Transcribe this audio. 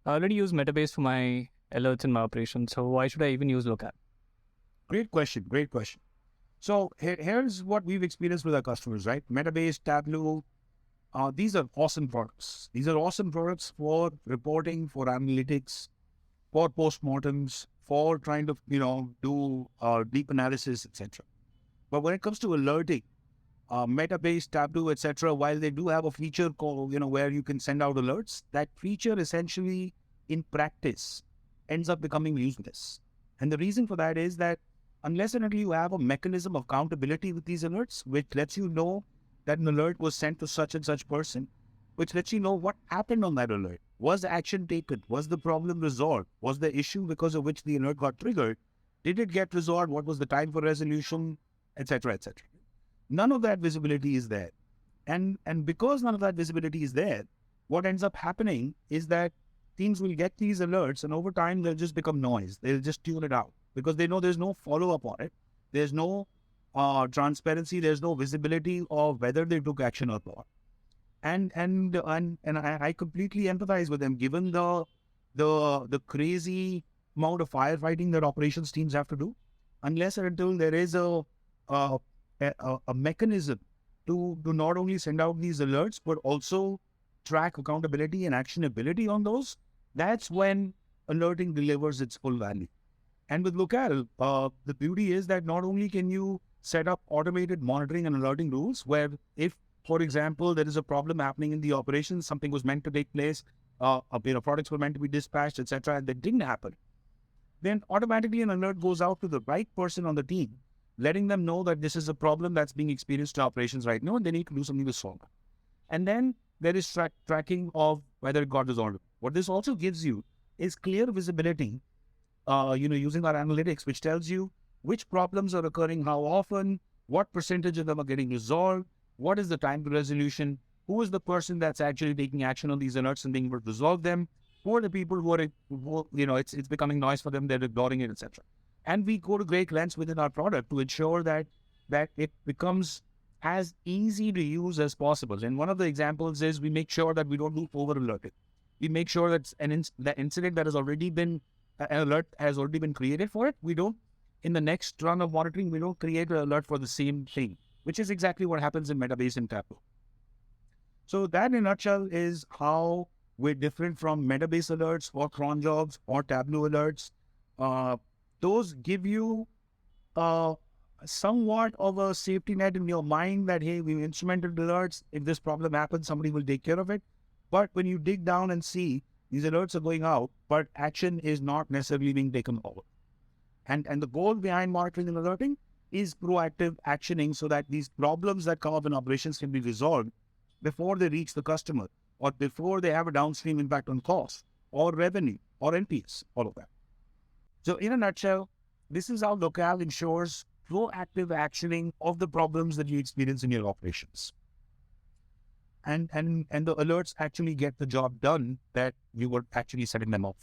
I already use Metabase for my alerts in my operation, so why should I even use Locale? Great question. Great question. So here's what we've experienced with our customers, right? Metabase, Tableau, these are awesome products. These are awesome products for reporting, for analytics, for postmortems, for trying to, do deep analysis, etc. But when it comes to alerting, Metabase, Tableau, etc., while they do have a feature called, where you can send out alerts, that feature essentially in practice ends up becoming useless. And the reason for that is that unless and until you have a mechanism of accountability with these alerts, which lets you know that an alert was sent to such and such person, which lets you know what happened on that alert. Was action taken? Was the problem resolved? Was the issue because of which the alert got triggered? Did it get resolved? What was the time for resolution? Etc. Etc. None of that visibility is there. And because none of that visibility is there, what ends up happening is that teams will get these alerts and over time they'll just become noise. They'll just tune it out because they know there's no follow-up on it. There's no transparency. There's no visibility of whether they took action or not. And I completely empathize with them given the crazy amount of firefighting that operations teams have to do. Unless and until there is a mechanism to not only send out these alerts, but also track accountability and actionability on those, that's when alerting delivers its full value. And with Locale, the beauty is that not only can you set up automated monitoring and alerting rules where if, for example, there is a problem happening in the operations, something was meant to take place, products were meant to be dispatched, etc., and that didn't happen, then automatically an alert goes out to the right person on the team, letting them know that this is a problem that's being experienced in operations right now and they need to do something to solve it. And then there is tracking of whether it got resolved. What this also gives you is clear visibility, using our analytics, which tells you which problems are occurring, how often, what percentage of them are getting resolved, what is the time to resolution, who is the person that's actually taking action on these alerts and being able to resolve them, who are the people it's becoming noise for them, they're ignoring it, etc. And we go to great lengths within our product to ensure that it becomes as easy to use as possible. And one of the examples is we make sure that we don't do over alerted. We make sure that the incident that has already been, an alert has already been created for it. We don't, in the next run of monitoring, we don't create an alert for the same thing, which is exactly what happens in Metabase and Tableau. So that in a nutshell is how we're different from Metabase alerts or cron jobs or Tableau alerts. Those give you somewhat of a safety net in your mind that, hey, we've instrumented alerts. If this problem happens, somebody will take care of it. But when you dig down and see these alerts are going out, but action is not necessarily being taken forward. And the goal behind monitoring and alerting is proactive actioning so that these problems that come up in operations can be resolved before they reach the customer or before they have a downstream impact on cost or revenue or NPS, all of that. So in a nutshell, this is how Locale ensures proactive actioning of the problems that you experience in your operations. And the alerts actually get the job done that you were actually setting them up.